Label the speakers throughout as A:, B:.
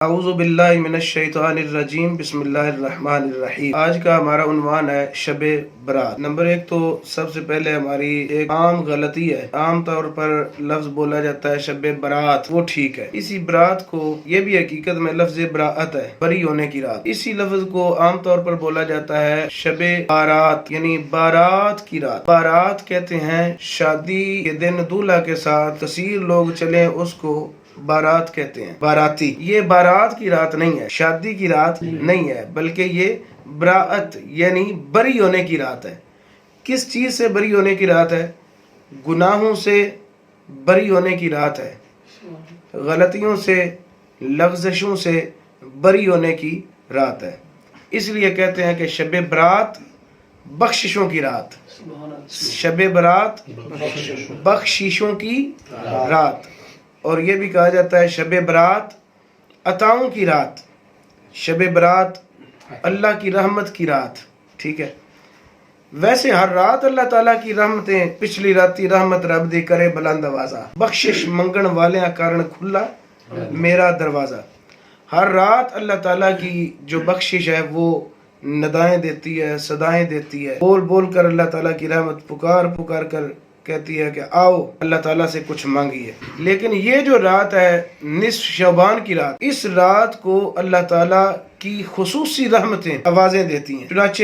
A: اعوذ باللہ من الشیطان الرجیم بسم اللہ الرحمن الرحیم۔ آج کا ہمارا عنوان ہے شب برات۔ نمبر ایک تو سب سے پہلے ہماری ایک عام غلطی ہے، عام طور پر لفظ بولا جاتا ہے شب برات، وہ ٹھیک ہے۔ اسی برات کو یہ بھی حقیقت میں لفظ براءت ہے، بری ہونے کی رات۔ اسی لفظ کو عام طور پر بولا جاتا ہے شب بارات، یعنی بارات کی رات۔ بارات کہتے ہیں شادی کے دن دولہا کے ساتھ کثیر لوگ چلیں، اس کو بارات کہتے ہیں، باراتی۔ یہ بارات کی رات نہیں ہے، شادی کی رات نہیں ہے، بلکہ یہ براءت یعنی بری ہونے کی رات ہے۔ کس چیز سے بری ہونے کی رات ہے؟ گناہوں سے بری ہونے کی رات ہے، غلطیوں سے، لغزشوں سے بری ہونے کی رات ہے۔ اس لیے کہتے ہیں کہ شب برات بخششوں کی رات، شب برات بخششوں کی رات۔ اور یہ بھی کہا جاتا ہے شب برات عطاؤں کی رات، شب برات اللہ کی رحمت کی رات، ٹھیک ہے۔ ویسے ہر رات اللہ تعالیٰ کی رحمتیں، پچھلی راتی رحمت رب دی کرے بلند آوازہ، بخشش منگن والیاں کارن کھلا میرا دروازہ۔ ہر رات اللہ تعالیٰ کی جو بخشش ہے وہ ندائیں دیتی ہے، صدائیں دیتی ہے، بول بول کر اللہ تعالیٰ کی رحمت پکار پکار کر کہتی ہے کہ آؤ اللہ تعالیٰ سے کچھ مانگیے۔ لیکن یہ جو رات ہے نصف شعبان کی رات، اس رات کو اللہ تعالیٰ کی خصوصی رحمتیں آوازیں دیتی ہیں۔ چنانچہ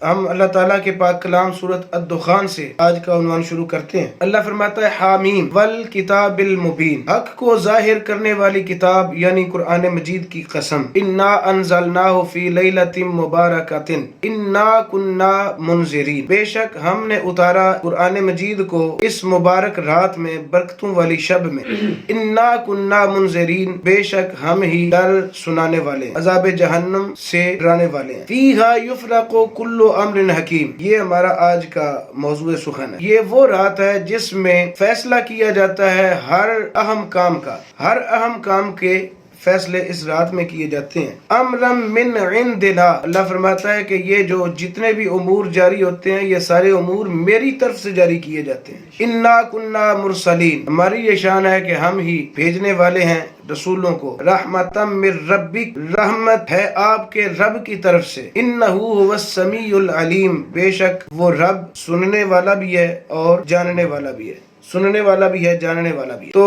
A: ہم اللہ تعالیٰ کے پاک کلام سورۃ الدخان سے آج کا عنوان شروع کرتے ہیں۔ اللہ فرماتا ہے حامیم والکتاب المبین، حق کو ظاہر کرنے والی کتاب یعنی قرآن مجید کی قسم۔ انا انزلناہ فی لیلۃ مبارکۃ انا کنا منذرین، بے شک ہم نے اتارا قرآن مجید کو اس مبارک رات میں، برکتوں والی شب میں۔ انا کنا منذرین، بے شک ہم ہی ڈر سنانے والے ہیں، عذاب جہنم سے ڈرانے والے ہیں۔ فیہا یفرق کل امر حکیم، یہ ہمارا آج کا موضوع سخن ہے۔ یہ وہ رات ہے جس میں فیصلہ کیا جاتا ہے ہر اہم کام کا، ہر اہم کام کے فیصلے اس رات میں کیے جاتے ہیں۔ امرم من عندنا، اللہ فرماتا ہے کہ یہ جو جتنے بھی امور جاری ہوتے ہیں یہ سارے امور میری طرف سے جاری کیے جاتے ہیں۔ انا کنا مرسلین، ہماری یہ شان ہے کہ ہم ہی بھیجنے والے ہیں رسولوں کو۔ رحمتم من ربک، رحمت ہے آپ کے رب کی طرف سے۔ انہ هو السمیع العلیم، بے شک وہ رب سننے والا بھی ہے اور جاننے والا بھی ہے، سننے والا بھی ہے، جاننے والا بھی ہے۔ تو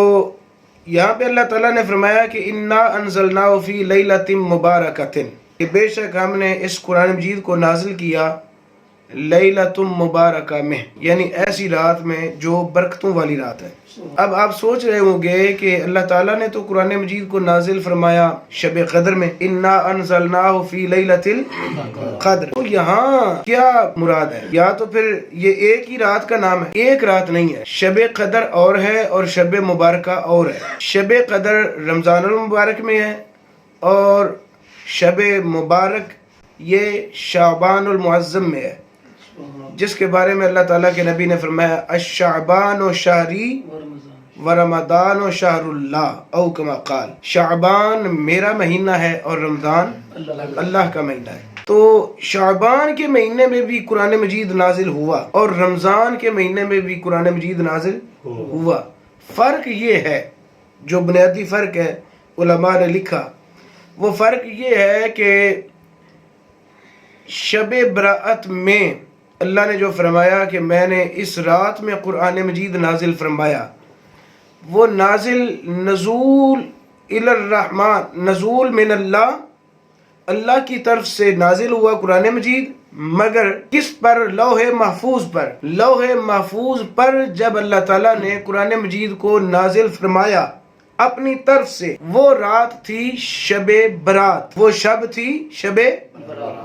A: یہاں پہ اللہ تعالیٰ نے فرمایا کہ انا انزلناہ فی لیلۃ مبارکۃ، کہ بے شک ہم نے اس قرآن مجید کو نازل کیا لیلۃ مبارکہ میں، یعنی ایسی رات میں جو برکتوں والی رات ہے۔ اب آپ سوچ رہے ہوں گے کہ اللہ تعالیٰ نے تو قرآن مجید کو نازل فرمایا شب قدر میں، انا انزلناہ فی لیلۃ القدر، تو یہاں کیا مراد ہے؟ یا تو پھر یہ ایک ہی رات کا نام ہے، ایک رات نہیں ہے۔ شب قدر اور ہے اور شب مبارکہ اور ہے۔ شب قدر رمضان المبارک میں ہے اور شب مبارک یہ شعبان المعظم میں ہے، جس کے بارے میں اللہ تعالیٰ کے نبی نے فرمایا الشعبان و شہری و رمضان و شہر اللہ، او کما قال، شعبان میرا مہینہ ہے اور رمضان اللہ کا مہینہ ہے۔ تو شعبان کے مہینے میں بھی قرآن مجید نازل ہوا اور رمضان کے مہینے میں بھی قرآن مجید نازل ہوا۔ فرق یہ ہے، جو بنیادی فرق ہے علماء نے لکھا، وہ فرق یہ ہے کہ شب براءت میں اللہ نے جو فرمایا کہ میں نے اس رات میں قرآن مجید نازل فرمایا، وہ نازل نزول الی الرحمن، نزول من اللہ، اللہ کی طرف سے نازل ہوا قرآن مجید، مگر کس پر؟ لوح محفوظ پر۔ لوح محفوظ پر جب اللہ تعالیٰ نے قرآن مجید کو نازل فرمایا اپنی طرف سے، وہ رات تھی شب برات، وہ شب تھی شب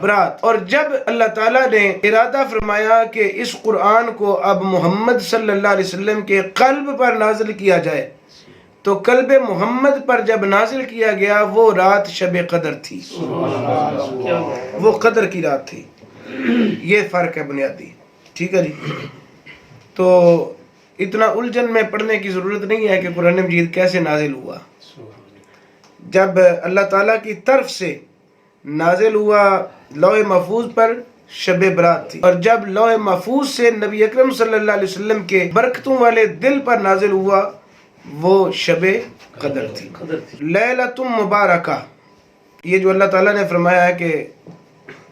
A: برات۔ اور جب اللہ تعالیٰ نے ارادہ فرمایا کہ اس قرآن کو اب محمد صلی اللہ علیہ وسلم کے قلب پر نازل کیا جائے، تو قلب محمد پر جب نازل کیا گیا وہ رات شب قدر تھی، وہ قدر کی رات تھی۔ یہ فرق ہے بنیادی، ٹھیک ہے جی۔ تو اتنا الجھن میں پڑھنے کی ضرورت نہیں ہے کہ قرآن مجید کیسے نازل ہوا۔ جب اللہ تعالیٰ کی طرف سے نازل ہوا لوح محفوظ پر، شب برات تھی، اور جب لوح محفوظ سے نبی اکرم صلی اللہ علیہ وسلم کے برکتوں والے دل پر نازل ہوا وہ شب قدر تھی۔ لیلۃ مبارکہ، یہ جو اللہ تعالیٰ نے فرمایا ہے کہ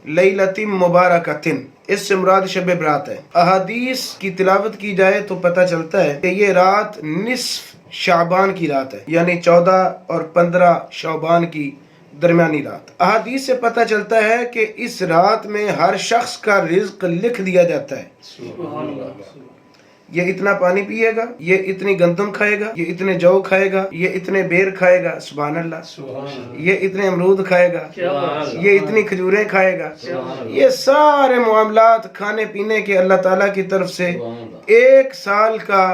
A: لیلۃ مبارکۃ، اس سے مراد شب برات ہے۔ احادیث کی تلاوت کی جائے تو پتہ چلتا ہے کہ یہ رات نصف شعبان کی رات ہے، یعنی 14 اور 15 شعبان کی درمیانی رات۔ احادیث سے پتہ چلتا ہے کہ اس رات میں ہر شخص کا رزق لکھ دیا جاتا ہے۔
B: سبحان اللہ،
A: یہ اتنا پانی پیے گا، یہ اتنی گندم کھائے گا، یہ اتنے جو کھائے گا، یہ اتنے بیر کھائے گا، سبحان اللہ،
B: سبحان اللہ،
A: یہ اتنے امرود کھائے گا،
B: کیا بات ہے،
A: یہ اتنی کھجوریں کھائے گا۔
B: سبحان اللہ،
A: یہ سارے معاملات کھانے پینے کے اللہ تعالیٰ کی طرف سے
B: سبحان اللہ،
A: ایک سال کا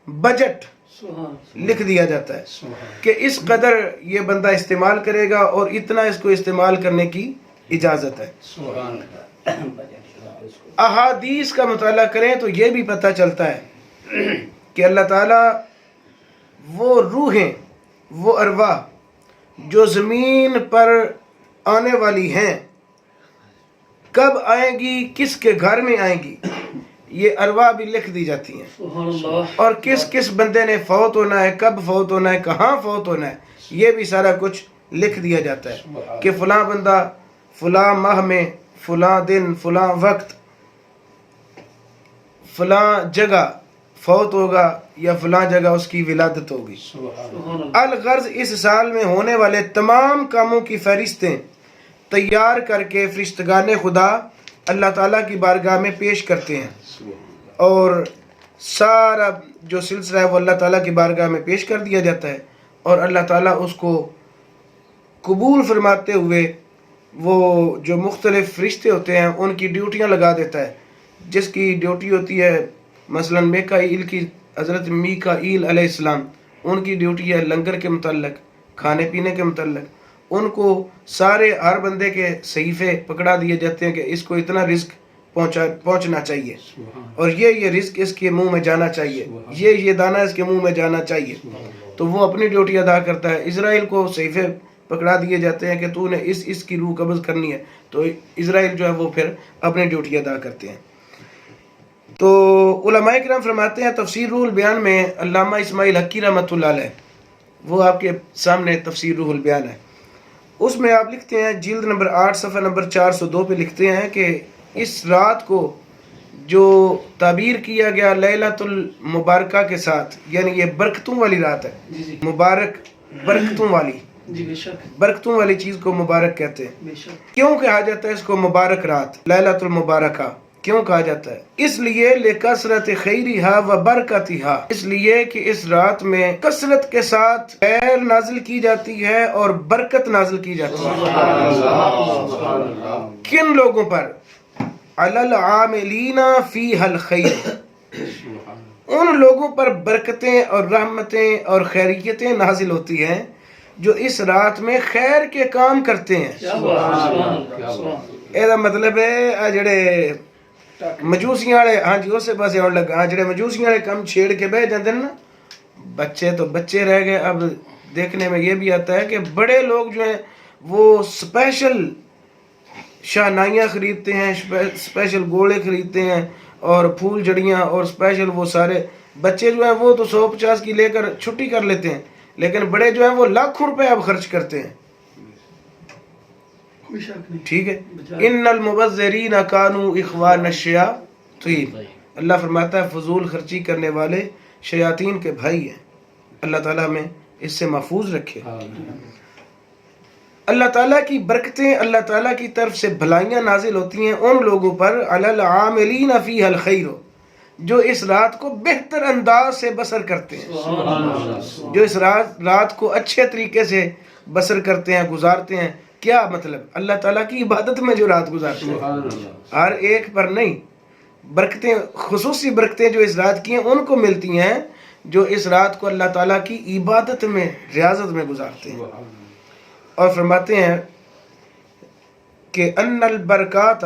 A: بجٹ
B: سبحان اللہ،
A: لکھ دیا جاتا ہے
B: سبحان اللہ،
A: کہ اس قدر یہ بندہ استعمال کرے گا اور اتنا اس کو استعمال کرنے کی اجازت ہے۔
B: سبحان اللہ،
A: احادیث کا مطالعہ کریں تو یہ بھی پتہ چلتا ہے کہ اللہ تعالیٰ وہ روحیں، وہ ارواح جو زمین پر آنے والی ہیں، کب آئیں گی، کس کے گھر میں آئیں گی، یہ ارواح بھی لکھ دی جاتی ہیں،
B: سبحان اللہ،
A: اور کس کس بندے نے فوت ہونا ہے، کب فوت ہونا ہے، کہاں فوت ہونا ہے، یہ بھی سارا کچھ لکھ دیا جاتا ہے کہ فلاں بندہ فلاں ماہ میں فلاں دن فلاں وقت فلاں جگہ فوت ہوگا یا فلاں جگہ اس کی ولادت ہوگی۔
B: سبحان اللہ،
A: الغرض اس سال میں ہونے والے تمام کاموں کی فہرستیں تیار کر کے فرشتگان خدا اللہ تعالیٰ کی بارگاہ میں پیش کرتے ہیں، اور سارا جو سلسلہ ہے وہ اللہ تعالیٰ کی بارگاہ میں پیش کر دیا جاتا ہے، اور اللہ تعالیٰ اس کو قبول فرماتے ہوئے وہ جو مختلف فرشتے ہوتے ہیں ان کی ڈیوٹیاں لگا دیتا ہے۔ جس کی ڈیوٹی ہوتی ہے مثلا میکائیل کی، حضرت میکائیل علیہ السلام، ان کی ڈیوٹی ہے لنگر کے متعلق، کھانے پینے کے متعلق، ان کو سارے ہر بندے کے صحیفے پکڑا دیے جاتے ہیں کہ اس کو اتنا رزق پہنچنا چاہیے، اور یہ رزق اس کے منہ میں جانا چاہیے، یہ دانہ اس کے منہ میں جانا چاہیے، تو وہ اپنی ڈیوٹی ادا کرتا ہے۔ اسرائیل کو صحیفے پکڑا دیے جاتے ہیں کہ تو نے اس کی روح قبض کرنی ہے، تو اسرائیل جو ہے وہ پھر اپنی ڈیوٹی ادا کرتے ہیں۔ تو علماء کرام فرماتے ہیں تفسیر روح البیان میں علامہ اسماعیل حقی رحمۃ اللہ علیہ، وہ آپ کے سامنے تفسیر روح البیان ہے، اس میں آپ لکھتے ہیں جلد نمبر 8 صفحہ نمبر 402 پہ لکھتے ہیں کہ اس رات کو جو تعبیر کیا گیا لیلۃ المبارکہ کے ساتھ، یعنی یہ برکتوں والی رات ہے،
B: جی جی،
A: مبارک برکتوں والی،
B: جی بے شک،
A: برکتوں والی چیز کو مبارک کہتے ہیں۔
B: بے شک،
A: کیوں کہا جاتا ہے اس کو مبارک رات، لیلۃ المبارکہ کیوں کہا جاتا ہے؟ اس لیے لکثرت خیرہا و برکتہا، اس لیے کہ اس رات میں کثرت کے ساتھ خیر نازل کی جاتی ہے اور برکت نازل کی جاتی ہے۔ کن لوگوں پر؟ علی العاملین فیہا الخیر، ان لوگوں پر برکتیں اور رحمتیں اور خیریتیں نازل ہوتی ہیں جو اس رات میں خیر کے کام کرتے ہیں۔
B: کیا بات ہے، سبحان اللہ، سبحان اللہ،
A: یہ مطلب ہے جڑے مجوسیاں والے، ہاں جی اسے پاسے آن لگا، جڑے مجوسیاں والے کم چھیڑ کے بہ جاتے ہیں نا، بچے تو بچے رہ گئے۔ اب دیکھنے میں یہ بھی آتا ہے کہ بڑے لوگ جو ہیں وہ اسپیشل شاہنائیاں خریدتے ہیں، اسپیشل گوڑے خریدتے ہیں اور پھول جڑیاں، اور اسپیشل وہ سارے بچے جو ہیں وہ تو 150 کی لے کر چھٹی کر لیتے ہیں، لیکن بڑے جو ہیں وہ لاکھوں روپے اب خرچ کرتے ہیں۔
B: کوئی شک نہیں،
A: ٹھیک ہے، ان المبذرین کانوا اخوان الشیاطین، اللہ فرماتا ہے فضول خرچی کرنے والے شیاطین کے بھائی ہیں۔ اللہ تعالیٰ ہمیں اس سے محفوظ رکھے۔ اللہ تعالیٰ کی برکتیں، اللہ تعالیٰ کی طرف سے بھلائیاں نازل ہوتی ہیں ان لوگوں پر علی العاملین فیہا الخیر، جو اس رات کو بہتر انداز سے بسر کرتے ہیں،
B: سبحان اللہ،
A: جو اس رات کو اچھے طریقے سے بسر کرتے ہیں، گزارتے ہیں۔ کیا مطلب؟ اللہ تعالیٰ کی عبادت میں جو رات گزارتے ہیں، ہر ایک پر نہیں، برکتیں، خصوصی برکتیں جو اس رات کی ہیں ان کو ملتی ہیں جو اس رات کو اللہ تعالیٰ کی عبادت میں، ریاضت میں گزارتے ہیں۔ اور فرماتے ہیں کہ ان البرکات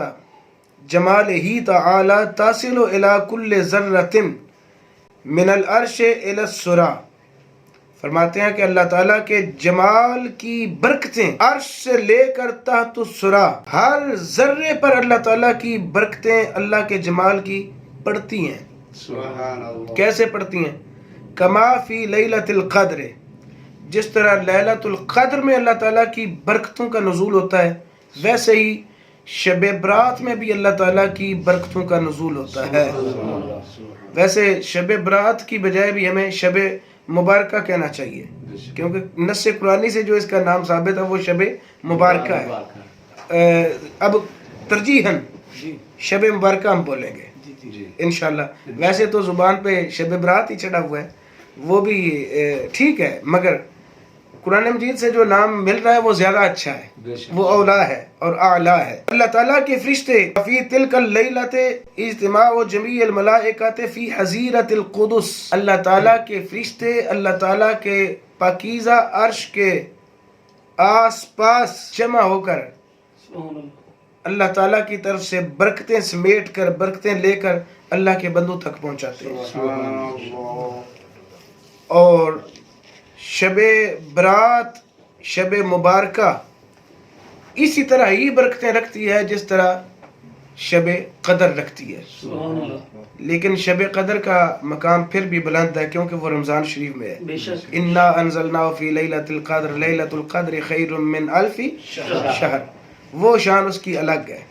A: جمال ہی تعالی تصل الی کل ذرۃ من العرش الی السرا، فرماتے ہیں کہ اللہ تعالیٰ کے جمال کی برکتیں عرش سے لے کر تحت السرا، ہر ذرے پر اللہ تعالیٰ کی برکتیں، اللہ کے جمال کی پڑتی ہیں۔ کیسے پڑتی ہیں؟ کما فی لیلۃ القدر، جس طرح لیلۃ القدر میں اللہ تعالیٰ کی برکتوں کا نزول ہوتا ہے، ویسے ہی شب برات میں بھی اللہ تعالیٰ کی برکتوں کا نزول ہوتا ہے۔ ویسے شب برات کی بجائے بھی ہمیں شب مبارکہ کہنا چاہیے، کیونکہ نص قرآنی سے جو اس کا نام ثابت ہے وہ شب مبارکہ ہے۔ اب ترجیحاً شب مبارکہ ہم بولیں گے انشاءاللہ۔ ویسے تو زبان پہ شب برات ہی چڑھا ہوا ہے، وہ بھی ٹھیک ہے، مگر قرآن مجید سے جو نام مل رہا ہے وہ زیادہ اچھا ہے، وہ اولا ہے اور اعلیٰ ہے۔ اللہ تعالیٰ کے فرشتے فی تلک اللیلۃ اجتماع جمیع الملائکۃ فی حظیرۃ القدس، اللہ تعالیٰ کے فرشتے اللہ تعالیٰ کے پاکیزہ عرش کے آس پاس جمع ہو کر اللہ تعالیٰ کی طرف سے برکتیں سمیٹ کر، برکتیں لے کر اللہ کے بندوں تک پہنچاتے ہیں۔ اور شب برات، شب مبارکہ اسی طرح ہی برکتیں رکھتی ہے جس طرح شب قدر رکھتی ہے، لیکن شب قدر کا مقام پھر بھی بلند ہے کیونکہ وہ رمضان شریف میں ہے۔ انا انزلناہ فی لیلۃ القدر، لیلۃ القدر خیر من الف شہر، وہ شان اس کی الگ ہے،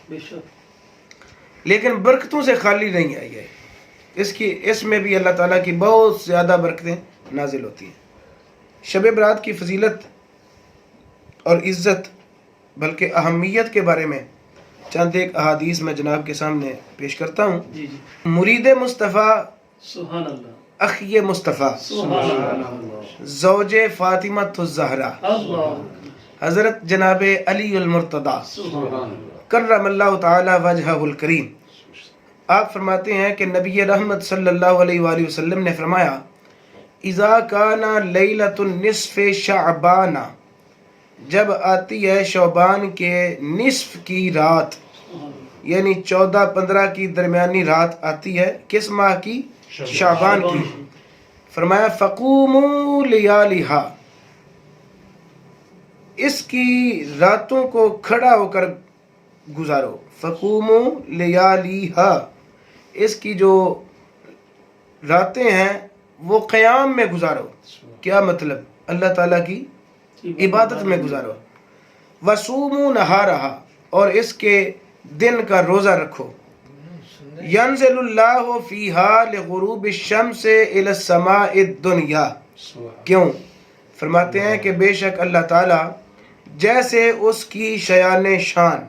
A: لیکن برکتوں سے خالی نہیں آئی ہے۔ اس میں بھی اللہ تعالیٰ کی بہت زیادہ برکتیں نازل ہوتی ہیں۔ شب برات کی فضیلت اور عزت بلکہ اہمیت کے بارے میں چند ایک احادیث میں جناب کے سامنے پیش کرتا ہوں۔ مرید مصطفیٰ،
B: سبحان اللہ،
A: اخی مصطفیٰ،
B: سبحان اللہ،
A: زوج فاطمۃ الزہرا، حضرت جناب علی المرتضیٰ کرم اللہ تعالی وجہہ الکریم، آپ فرماتے ہیں کہ نبی رحمت صلی اللہ علیہ وآلہ وسلم نے فرمایا، اذا کان لیلۃ النصف شعبان، جب آتی ہے شعبان کے نصف کی رات، یعنی 14-15 کی درمیانی رات آتی ہے، کس ماہ کی؟ شعبان کی۔ فرمایا فقوموا لیالھا، اس کی راتوں کو کھڑا ہو کر گزارو، فقوموا لیالھا، اس کی جو راتیں ہیں وہ قیام میں گزارو۔ کیا مطلب؟ اللہ تعالیٰ کی عبادت میں گزارو۔ وصوموا نہارہا، اور اس کے دن کا روزہ رکھو۔ ینزل اللہ فیہا لغروب الشمس الی السماء الدنیا، کیوں؟ فرماتے ہیں کہ بے شک اللہ تعالیٰ جیسے اس کی شیان شان،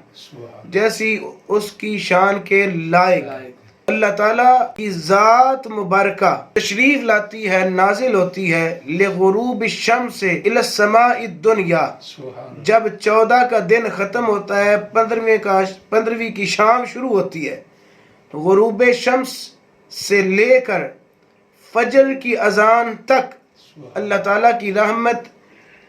A: جیسی اس کی شان کے لائق اللہ تعالیٰ کی ذات مبارکہ تشریف لاتی ہے، نازل ہوتی ہے لغروب الشمس الی السماء الدنیا، جب 14 کا دن ختم ہوتا ہے، 15ویں کی شام شروع ہوتی ہے، غروب شمس سے لے کر فجر کی اذان تک اللہ تعالیٰ کی رحمت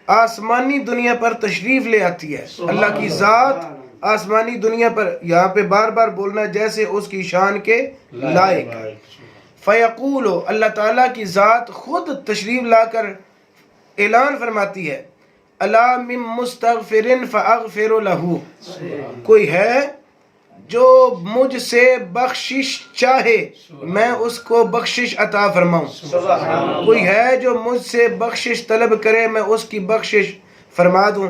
A: آسمانی دنیا پر تشریف لے آتی ہے۔ اللہ کی ذات آسمانی دنیا پر، یہاں پہ بار بار بولنا ہے جیسے اس کی شان کے لائق۔ فیقول، اللہ تعالیٰ کی ذات خود تشریف لا کر اعلان فرماتی ہے، الا من مستغفر فاغفر له، کوئی ہے جو مجھ سے بخشش چاہے میں اس کو بخشش عطا فرماؤں، کوئی ہے جو مجھ سے بخشش طلب کرے میں اس کی بخشش فرما دوں۔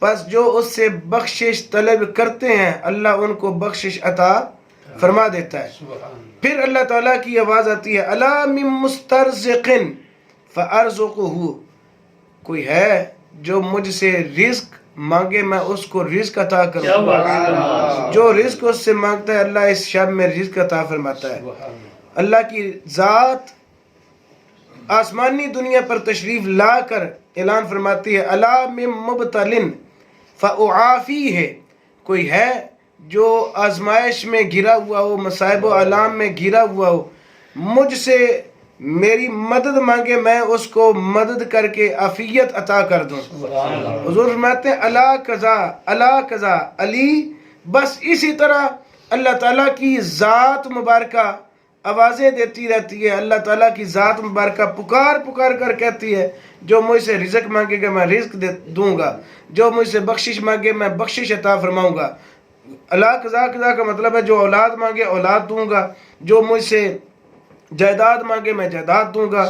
A: بس جو اس سے بخشش طلب کرتے ہیں اللہ ان کو بخشش عطا فرما دیتا ہے۔ پھر اللہ تعالیٰ کی آواز آتی ہے، الا من مسترزق فارزقہ، کوئی ہے جو مجھ سے رزق مانگے میں اس کو رزق عطا کروں، جو رزق اس سے مانگتا ہے اللہ اس شب میں رزق عطا فرماتا ہے۔ اللہ کی ذات آسمانی دنیا پر تشریف لا کر اعلان فرماتی ہے، الا من مبتل فاعافیہ، کوئی ہے جو آزمائش میں گھرا ہوا ہو، مصائب و آلام میں گھرا ہوا ہو، مجھ سے میری مدد مانگے میں اس کو مدد کر کے عافیت عطا کر دوں۔ حضور فرماتے ہیں الا قضا الا قضا علی، بس اسی طرح اللہ تعالیٰ کی ذات مبارکہ آوازیں دیتی رہتی ہے، اللہ تعالیٰ کی ذات مبارکہ پکار کر کہتی ہے، جو مجھ سے رزق مانگے گا میں رزق دوں گا، جو مجھ سے بخشش مانگے میں بخشش عطا فرماؤں گا۔ اللہ قضا کا مطلب ہے جو اولاد مانگے اولاد دوں گا، جو مجھ سے جائیداد مانگے میں جائیداد دوں گا،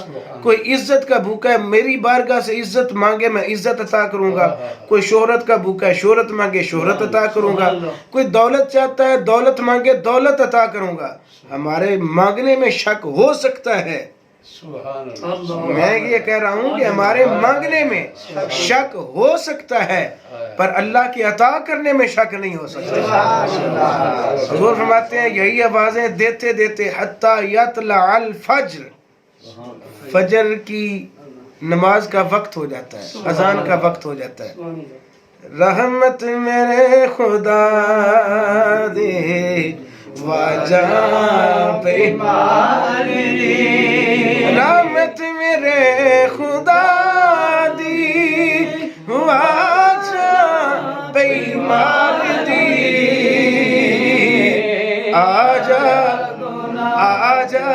A: کوئی عزت کا بھوکا ہے میری بارگاہ سے عزت مانگے میں عزت عطا کروں گا، کوئی شہرت کا بھوکا ہے شہرت مانگے شہرت عطا کروں گا، کوئی دولت چاہتا ہے دولت مانگے دولت عطا کروں گا۔ ہمارے مانگنے میں شک ہو سکتا ہے، میں یہ کہہ رہا ہوں کہ ہمارے مانگنے میں شک ہو سکتا ہے، پر اللہ کی عطا کرنے میں شک نہیں ہو سکتا۔ حضور فرماتے ہیں یہی آوازیں دیتے دیتے حتی یطلع الفجر، فجر کی نماز کا وقت ہو جاتا ہے، اذان کا وقت ہو جاتا ہے۔ رحمت میرے خدا دے واجہ بیمار دی، رحمت میرے خدا دی واجہ بیمار دی، آجا آجا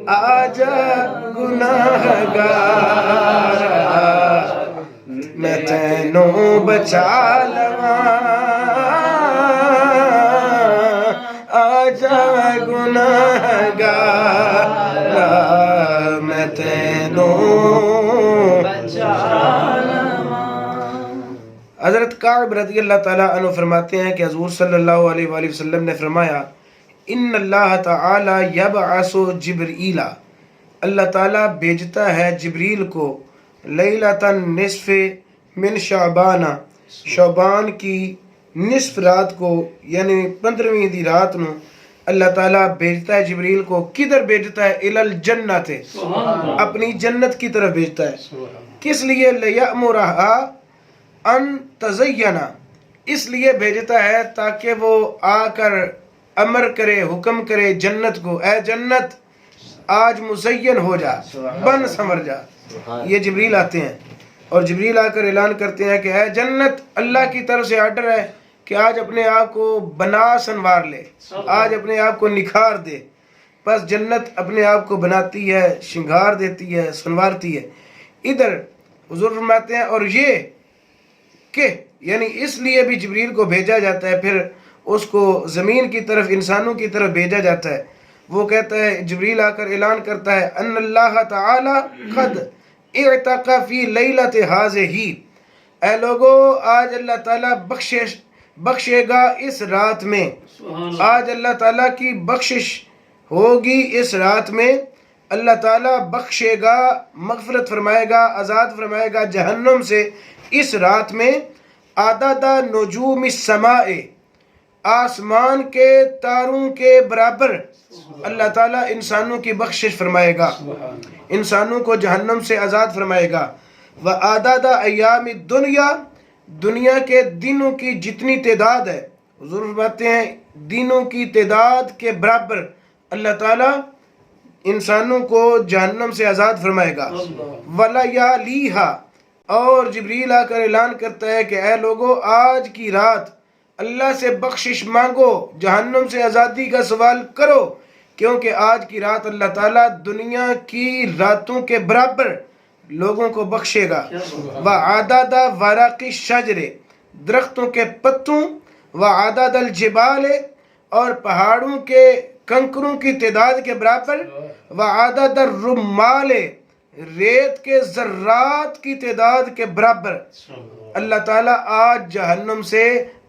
A: آجا گناہگار، میں تینوں بچا لواں، آجا گناہگار، میں تینوں بچا لواں۔ حضرت کعب رضی اللہ تعالیٰ عنہ فرماتے ہیں کہ حضور صلی اللہ علیہ وآلہ وسلم نے فرمایا ان اللہ تعالی یبعث جبرائیل، اللہ تعالیٰ بھیجتا ہے جبریل کو لیلۃ نصف من شعبان، شعبان کی نصف رات کو یعنی 15ویں دی رات نو اللہ تعالیٰ بھیجتا ہے جبریل کو۔ کدھر بھیجتا ہے؟ الی الجنت، اپنی جنت کی طرف بھیجتا ہے۔ کس لیے؟ لیأمرہا ان تزینا، اس لیے بھیجتا ہے تاکہ وہ آ کر امر کرے حکم کرے جنت کو، اے جنت آج مزین ہو جا، بن سمر جا۔ یہ جبریل آتے ہیں اور جبریل آ کر اعلان کرتے ہیں کہ اے جنت اللہ کی طرف سے آرڈر ہے کہ آج اپنے آپ کو بنا سنوار لے، آج اپنے آپ کو نکھار دے۔ بس جنت اپنے آپ کو بناتی ہے، شنگار دیتی ہے، سنوارتی ہے۔ ادھر حضور فرماتے ہیں اور یہ کہ یعنی اس لیے بھی جبریل کو بھیجا جاتا ہے، پھر اس کو زمین کی طرف انسانوں کی طرف بھیجا جاتا ہے۔ وہ کہتا ہے جبریل آ کر اعلان کرتا ہے ان اللہ تعالی قد اعتق فی لیلۃ ہذہ، اے لوگو آج اللہ تعالیٰ بخشے گا اس رات میں، آج اللہ تعالیٰ کی بخشش ہوگی اس رات میں، اللہ تعالیٰ بخشے گا، مغفرت فرمائے گا، آزاد فرمائے گا جہنم سے اس رات میں۔ عدد نجوم السماء، آسمان کے تاروں کے برابر اللہ تعالیٰ انسانوں کی بخشش فرمائے گا، انسانوں کو جہنم سے آزاد فرمائے گا۔ وعدد ایام الدنیا، دنیا کے دنوں کی جتنی تعداد ہے، حضور فرماتے ہیں دنوں کی تعداد کے برابر اللہ تعالیٰ انسانوں کو جہنم سے آزاد فرمائے گا۔ ولیالیہا، اور جبریل آ کر اعلان کرتا ہے کہ اے لوگو آج کی رات اللہ سے بخشش مانگو، جہنم سے آزادی کا سوال کرو، کیونکہ آج کی رات اللہ تعالیٰ دنیا کی راتوں کے برابر لوگوں کو بخشے گا۔ وعدد ورق الشجر، درختوں کے پتوں، وعدد الجبال، اور پہاڑوں کے کنکروں کی تعداد کے برابر، وعدد الرمال، ریت کے ذرات کی تعداد کے برابر اللہ تعالیٰ آج جہنم سے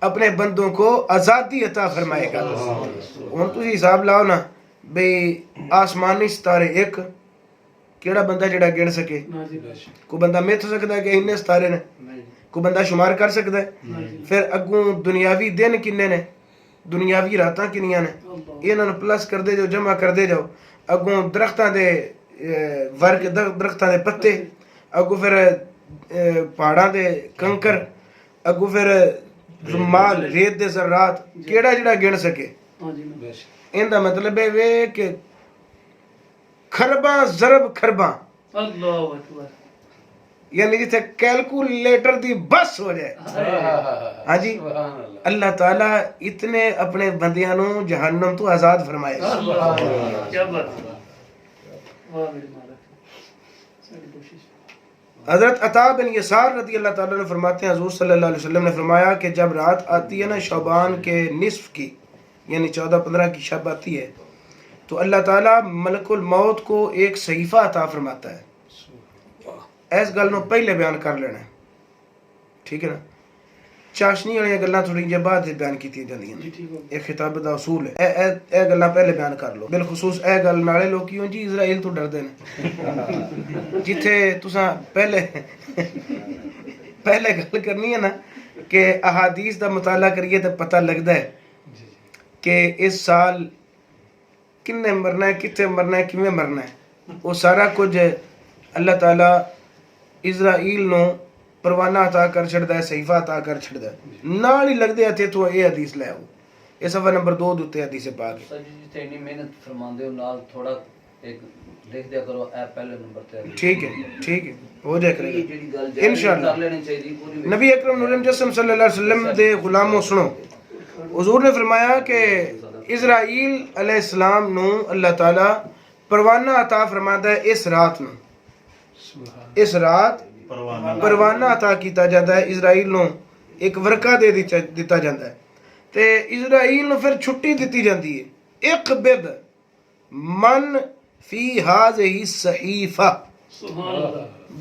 A: اپنے بندوں کو آزادی عطا فرمائے گا۔ ہن تسی حساب لاؤ نا بھئی آسمانی ستارے ایک کیڑا بندہ جڑا گن سکے؟ کوئی بندہ مت سکتا ہے کہ اننے ستارے نے؟ کوئی بندہ شمار کر سکتا ہے؟ پھر اگوں دنیاوی دن کنے نے، دنیاوی راتاں کنیاں نے، انہاں نوں پلس کر دے جو، جمع کر دے جاؤ۔ اگوں درختاں دے ورگ، درختاں دے پتے، اگوں پھر پہاڑاں دے کنکر، اگوں پھر رمال ریت دے ذرات، کیڑا جڑا گن سکے؟ ان دا مطلب ہے کہ خرباں ضرب خرباں،
B: اللہ اکبر،
A: یعنی جتھے کیلکولیٹر دی بس ہو جائے۔ ہاں جی، اللہ تعالیٰ اتنے اپنے بندیاں نو جہنم تو آزاد فرمائے گا۔
B: کیا بات ہے، واہ میرے مالک، ساری کوشش۔
A: حضرت عطا بن یسار رضی اللہ تعالیٰ نے فرماتے ہیں حضور صلی اللہ علیہ وسلم نے فرمایا کہ جب رات آتی ہے نا شعبان کے نصف کی، یعنی 14-15 کی شب آتی ہے، تو اللہ تعالیٰ ملک الموت کو ایک صحیفہ عطا فرماتا ہے. اس گل نو پہلے بیان کر لینا ہے, ٹھیک ہے نا. چاشنی والی گلاں تھوڑی جی بعد بیان کی جاندیاں نے, ایک خطاب دا اصول ہے. اے گلاں پہلے بیان کر لو. بالخصوص اے گل نالے لوگ کیوں جی اسرائیل تو ڈردے نے, جتھے تساں پہلے گل کرنی ہے نا کہ احادیث دا مطالعہ کریے تو پتہ لگتا ہے کہ اس سال کنے مرنا ہے, کتنے مرنا ہے, کیویں مرنا ہے. وہ سارا کچھ اللہ تعالیٰ اسرائیل نو پروانہ عطا کر چھڑدا ہے, صحیفہ عطا کر چھڑدا ہے. نال ہی لگدے ہتھے تو اے حدیث لے آؤ. یہ صفحہ نمبر 2 دے اوتے حدیث پاک ہے.
C: سر جی جتنے اتنی محنت فرماندے ہو نال تھوڑا ایک لکھ دیا کرو اے پہلے نمبر تے.
A: ٹھیک ہے, ٹھیک ہے, ہو جائے کرے
C: یہ جڑی گل
A: انشاءاللہ.
C: کر لینی چاہیے پوری.
A: نبی اکرم نور مجسم صلی اللہ علیہ وسلم دے غلاموں سنو, حضور نے فرمایا کہ اسرائیل علیہ السلام نو اللہ تعالیٰ پروانہ عطا فرماتا ہے اس رات نو. اس رات پروانہ عطا کیتا جاتا ہے اسرائیل نو, ایک ورقہ دے دیتا جاتا ہے تے اسرائیل نو پھر چھٹی دیتی جاتی ہے. اقبض من فی ہذہ صحیفہ,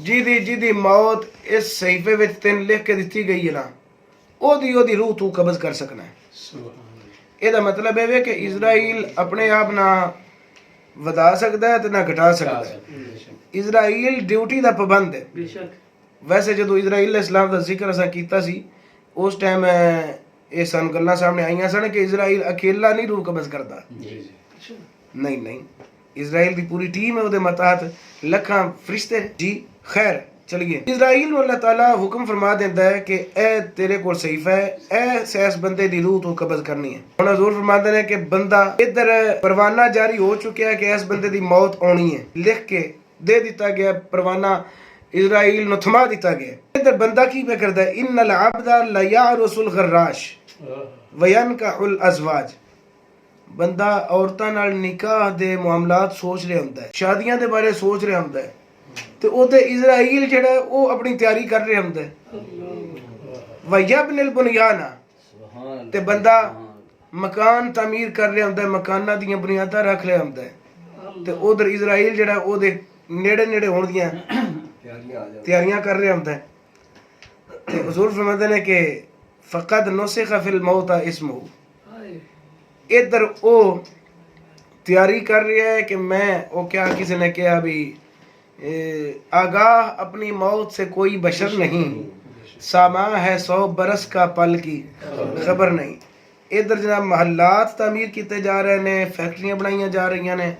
A: جی موت اس صحیفے وچ تین لکھ کے دیتی گئی ہے نا, او دی روح تو قبض کر سکنا ہے. یہ دا مطلب ہے کہ اسرائیل اپنے آپ نہ ودا سکتا ہے تو نہ گھٹا سکتا ہے. اسرائیل ڈیوٹی دا پابند ہے. ویسے جدو اسرائیل علیہ السلام دا ذکر اساں کیتا سی اس ٹائم یہ سن گلاں سامنے آئیاں سن کہ اسرائیل اکیلا نہیں روح قبض کرتا. نہیں, اسرائیل دی پوری ٹیم ہے, وہ دے متحت لکھاں فرشتے. جی خیر چلیے. اسرائیل نو اللہ تعالیٰ حکم فرما دیتا ہے کہ اے تیرے کول صحیفہ ہے, اس بندے دی روح تو قبض کرنی ہے. ہن حضور فرماتے ہیں کہ بندہ ادھر پروانہ جاری ہو چکا ہے کہ اس بندے دی موت آنی ہے, لکھ کے دے دیتا گیا پروانہ, اسرائیل نو تھما دیتا گیا. ادھر بندہ کی پہ کرتا ہے, ان العبد لیعرس الغراش وینکح الازواج. بندہ عورتاں نال نکاح دے معاملات سوچ رہا ہوندا ہے, شادیاں دے بارے سوچ رہا ہوندا ہے, تے او تے اسرائیل جڑا ہے او اپنی تیاری کر رہا ہوندا ہے. ویبن البنیان, تے بندہ مکان تعمیر کر رہا ہوندا ہے, مکاناں دیاں بنیاداں رکھ رہا ہوندا ہے, تے ادھر اسرائیل جڑا او دے نیڑے ہون دیاں تیاریاں کر رہا ہوندا ہے. تے حضور فرماتے ہیں کہ فقد نسخ فی الموت اسمہ, ادھر او تیاری کر رہا ہے کہ میں او کیا کسی نے کہا بھی آگاہ اپنی موت سے کوئی بشر نہیں, ساما ہے 100 برس کا پل کی خبر نہیں. ادھر جناب محلات تعمیر کیتے جا رہے ہیں, فیکٹریاں بنائیاں جا رہی ہیں,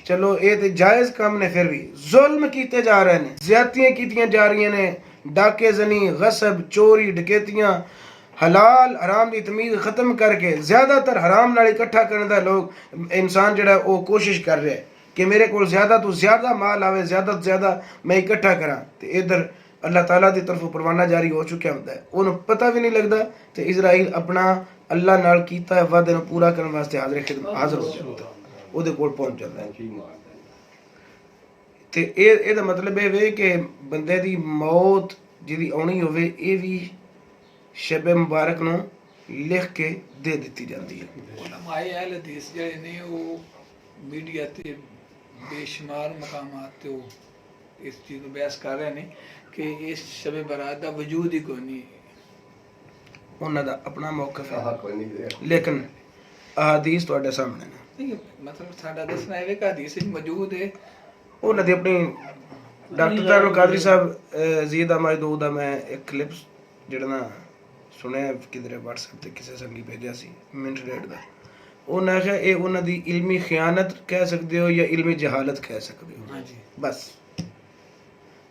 A: چلو یہ تے جائز کام نے, پھر بھی ظلم کیتے جا رہے ہیں, زیادتیاں کیتیاں جا رہی ہیں, ڈاکے زنی, غصب, چوری, ڈکیتیاں, حلال حرام دی تمیز ختم کر کے زیادہ تر حرام نال اکٹھا کرنے دا لوگ انسان جڑا وہ کوشش کر رہا ہے کہ میرے کو زیادہ تو زیادہ مال آوے, زیادہ تو زیادہ میں اکٹھا کراں. تے ادھر اللہ تعالیٰ دی طرف پروانہ جاری ہو چکا ہوتا ہے, انہوں پتہ بھی نہیں لگتا. تے اسرائیل اپنا اللہ نال کیتا ہے وعدے نو پورا کرنے واسطے حاضر ہو جاتا ہے, او دے کول پہنچ جاتا ہے. تے اے دا مطلب ہے کہ بندے دی موت جدی آنی ہوئے اے بھی شب مبارک نو لکھ کے دے دیتی جاتی ہے.
B: علماء اہل حدیث جڑے نے وہ میڈیا تے بے شمار مقامات تے وہ اس چیز کو بیان کر رہے ہیں کہ اس شب برات دا وجود ہی کوئی نہیں.
A: انہاں دا اپنا موقف ہے, لیکن احادیث تواڈے سامنے نے.
B: مطلب ساڈا دسنا ہے کہ حدیث موجود ہے.
A: انہاں دی اپنی ڈاکٹر طاہر قادری صاحب زید احمد دو دا میں ایک کلپ جڑا نا سنیا کدھر واٹس ایپ تے کسی سنگی بھیجا سی منٹ ڈیٹ دا, انہاں کہا اے انہاں دی علمی خیانت کہہ سکتے ہو یا علمی جہالت کہہ سکتے ہو. بس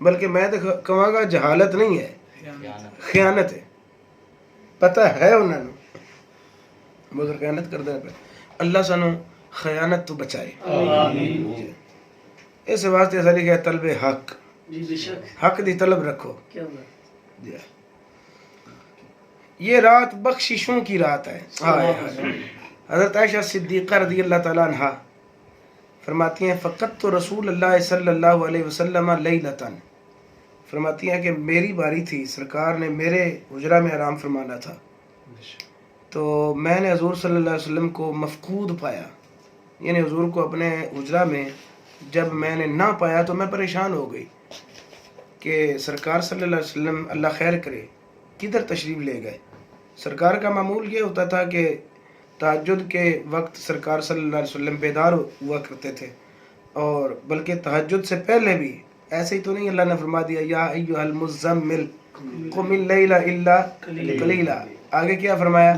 A: بلکہ میں تو کہاں گا جہالت نہیں ہے, خیانت ہے. پتہ ہے انہوں نے مگر خیانت کر دے پہ. اللہ سانو خیانت تو بچائے. اس واسطے ایسا لکھا ہے طلب حق, حق دی طلب رکھو. یہ رات بخششوں کی رات ہے. حضرت عائشہ صدیقہ رضی اللہ تعالیٰ عنہ فرماتی ہیں فقط تو رسول اللہ صلی اللہ علیہ وسلم لیلتاً, فرماتی ہیں کہ میری باری تھی, سرکار نے میرے حجرہ میں آرام فرمانا تھا, تو میں نے حضور صلی اللہ علیہ وسلم کو مفقود پایا, یعنی حضور کو اپنے حجرہ میں جب میں نے نہ پایا تو میں پریشان ہو گئی کہ سرکار صلی اللہ علیہ وسلم اللہ خیر کرے کدھر تشریف لے گئے. سرکار کا معمول یہ ہوتا تھا کہ تہجد کے وقت سرکار صلی اللہ علیہ وسلم بیدار ہوا کرتے تھے، اور بلکہ تہجد سے پہلے بھی ایسے ہی تو نہیں اللہ نے فرما دیا یا ایھا المزمل قم اللیل الا قلیلا، آگے کیا فرمایا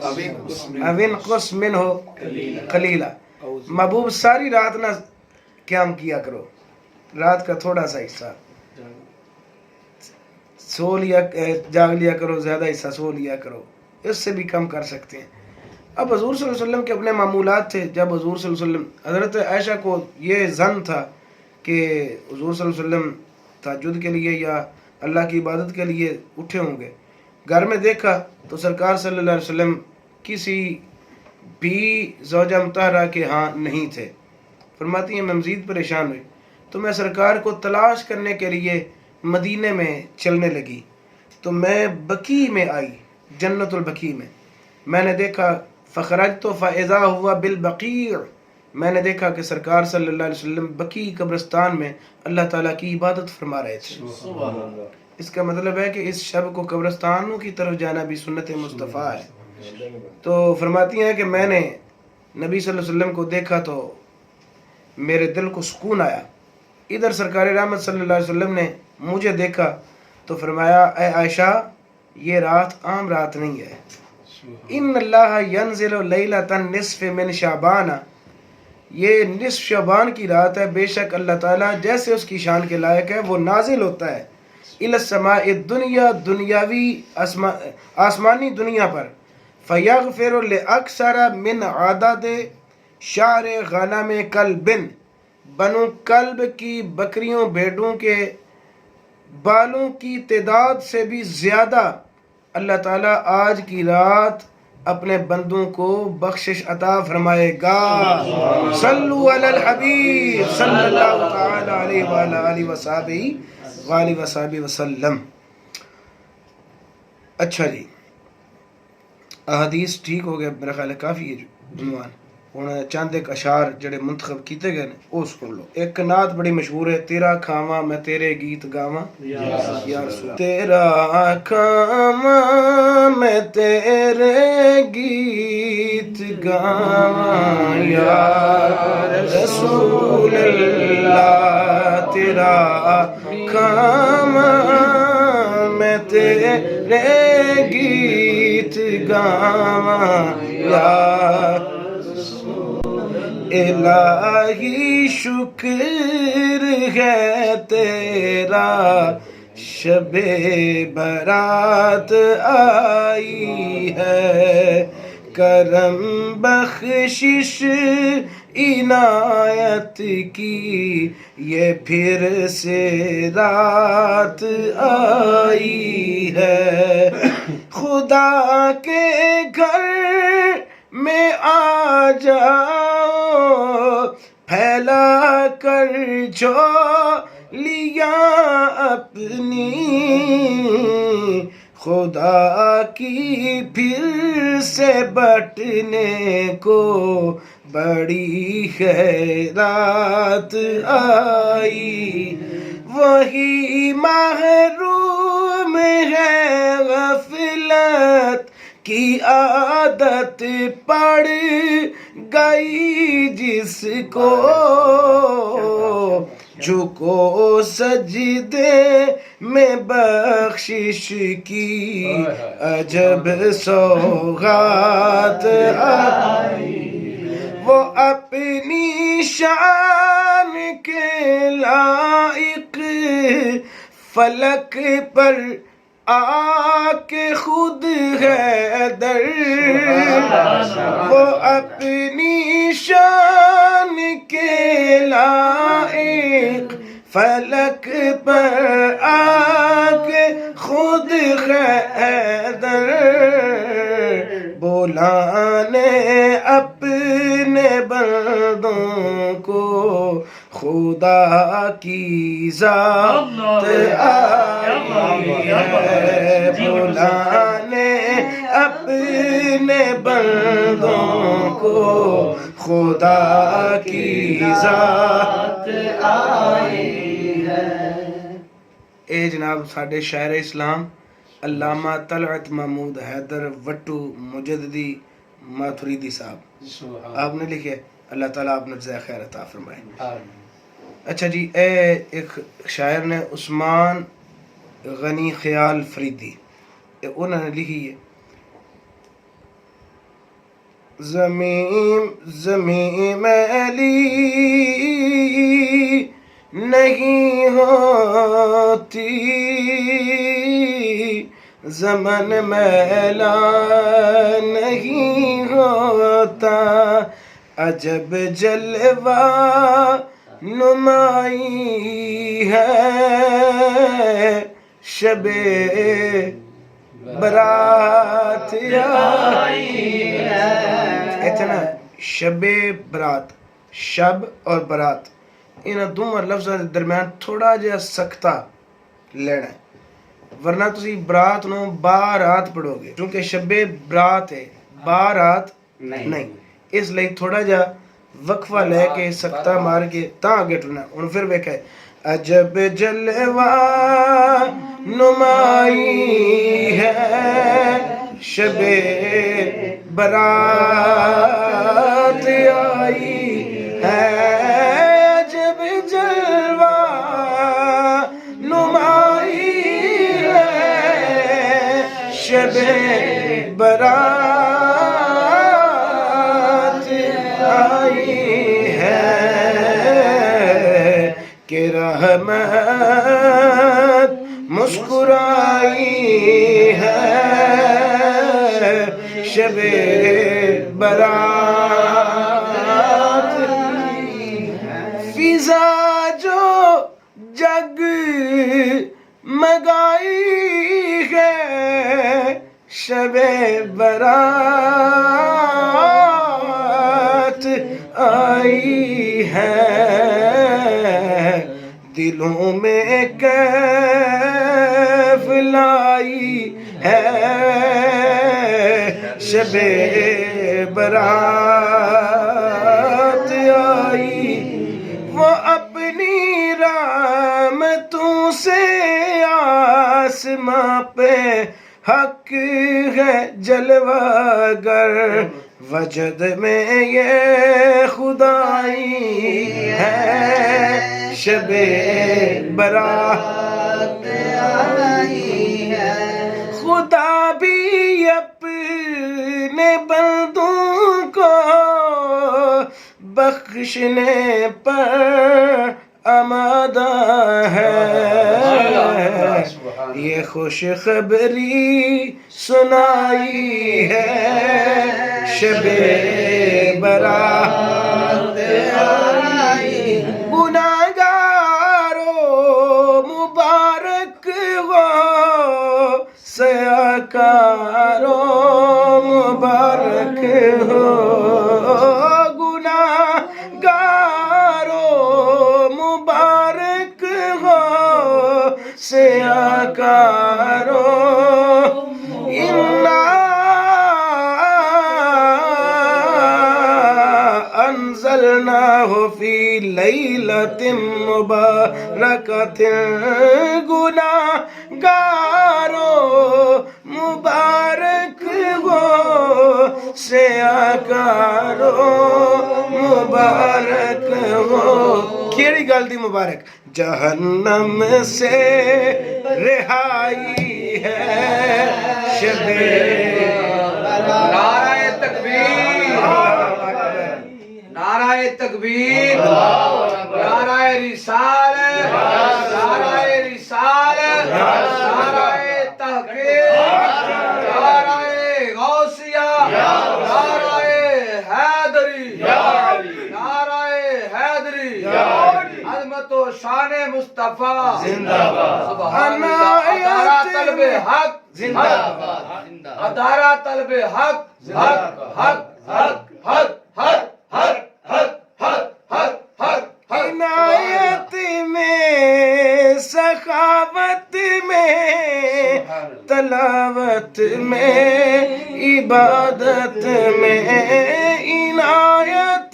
A: او انقص منہ قلیلا، محبوب ساری رات نہ قیام کیا کرو، رات کا تھوڑا سا حصہ سو لیا جاگ لیا کرو، زیادہ حصہ سو لیا کرو، اس سے بھی کم کر سکتے ہیں. اب حضور صلی اللہ علیہ وسلم کے اپنے معمولات تھے. جب حضور صلی اللہ علیہ وسلم، حضرت عائشہ کو یہ ظن تھا کہ حضور صلی اللہ علیہ وسلم تہجد کے لیے یا اللہ کی عبادت کے لیے اٹھے ہوں گے، گھر میں دیکھا تو سرکار صلی اللہ علیہ وسلم کسی بھی زوجہ مطہرہ کے ہاں نہیں تھے. فرماتی ہیں میں مزید پریشان ہوئی تو میں سرکار کو تلاش کرنے کے لیے مدینے میں چلنے لگی. تو میں بقیع میں آئی، جنت البقیع میں نے دیکھا فخرجت فاذا ہوا بالبقیع، میں نے دیکھا کہ سرکار صلی اللہ علیہ وسلم بقیع قبرستان میں اللہ تعالیٰ کی عبادت فرما رہے تھے. اس کا مطلب ہے کہ اس شب کو قبرستانوں کی طرف جانا بھی سنت مصطفیٰ ہے. تو فرماتی ہیں کہ میں نے نبی صلی اللہ علیہ وسلم کو دیکھا تو میرے دل کو سکون آیا. ادھر سرکار رحمت صلی اللہ علیہ وسلم نے مجھے دیکھا تو فرمایا اے عائشہ یہ رات عام رات نہیں ہے، ان اللہ ینزل لیلۃ النصف من شعبان، یہ نصف شعبان کی رات ہے، بے شک اللہ تعالیٰ جیسے اس کی شان کے لائق ہے وہ نازل ہوتا ہے الی السماء الدنیا، دنیاوی آسمانی دنیا پر، فیغفر لاکثر من عدد شعر غنم کلب، بنو کلب کی بکریوں بھیڑوں کے بالوں کی تعداد سے بھی زیادہ اللہ تعالیٰ آج کی رات اپنے بندوں کو بخشش عطا فرمائے گا. صلو علی الحبیب صلی اللہ تعالی علیہ وآلہ وصحبہ وسلم. اچھا جی، احادیث ٹھیک ہو گیا، میرا خیال ہے کافی ہے عنوان. ہوں چند ایک اشعار جڑے منتخب کیتے گئے وہ سن لو. ایک نعت بڑی مشہور ہے، تیرا کھاواں میں تیرے گیت گاواں یا رسول، تیرا کھاواں میں تیرے گیت گاواں یا رسول اللہ، تیرا کھاواں میں تیرے گیت گاواں یا الہی شکر ہے تیرا، شب برات آئی ہے، کرم بخشش عنایت کی یہ پھر سے رات آئی ہے. خدا کے گھر میں آ جاؤ پھیلا کر جھولیاں اپنی، خدا کی پھر سے بٹنے کو بڑی خیرات آئی. وہی محروم ہے غفلت کی عادت پڑ گئی جس کو، جھکو سجدے میں بخشش کی عجب سوغات آئی. وہ اپنی شان کے لائق فلک پر آ کے خود ہے در، وہ اپنی شان کے لائق فلک پر آ کے خود ہے در، بلانے اپنے بندوں کو خدا کی ذات آئی ہے، بلانے اپنے بندوں کو خدا کی ذات
C: آئی ہے.
A: اے جناب ساڈے شاعر اسلام علامہ طلعت محمود حیدر وٹو مجددی ماتریدی صاحب آپ نے لکھے. اللہ تعالیٰ آپ نے جزائے خیر عطا فرمائے. اچھا جی، اے ایک شاعر نے عثمان غنی خیال فریدی، انہوں نے لکھی ہے زمین میلی نہیں ہوتی، زمن میلا نہیں ہوتا، عجب جلوہ نمائی ہے شب برات آئی ہے. اتنا شب برات، شب اور برات ان دونوں لفظوں کے درمیان تھوڑا جہا سکتا لینا ہے، ورنہ تسی برات نو بارات پڑھو گے کیونکہ شب برات ہے، بارات نہیں، اس لیے تھوڑا جہا وقفہ لے کے سکتا مار کے تاں آگے ٹرنا. ہن پھر ویکھے عجب جلوہ نمائی ہے شب برات آئی ہے، عجب جلوہ نمائی ہے شب برات آئی ہے کہ رحمت مسکرائی ہے شب برات. فضا جو جگ مگائی ہے شب برات آئی ہے، دلوں میں کیف لائی ہے شب برات آئی. وہ اپنی رحمتوں سے آسماں پہ حق ہے جلوہ گر، وجد میں یہ خدائی ہے شب برات آئی ہے. خدا بھی اپنے بندوں کو بخشنے پر آمادہ ہے، یہ خوش خبری سنائی ہے شب برات آئی. گناہگارو مبارک ہو، سیاکارو مبارک ہو، مبارک ہو سیاکارو. انا انزلناہ فی لیلۃ مبارکۃ، گناہگارو مبارک ہو سیاکارو مبارک ہو. کیڑی گل دی مبارک؟ جہنم سے رہائی ہے شب
B: نعرہ تکبیر، نعرہ تکبیر، نعرہ رسالت، نعرہ رسالت، نعرہ تحقیق، نعرہ غوثیہ، نعرہ حیدری، نعرہ حیدری، عظمت و شان مصطفیٰ زندہ باد. سبحان اللہ. ادارہ طلب حق زندہ باد، ادارہ طلب حق، حق حق حق حق حق حق حق حق حق حق.
A: عنایت میں، سخاوت میں، تلاوت میں، عبادت میں، عنایت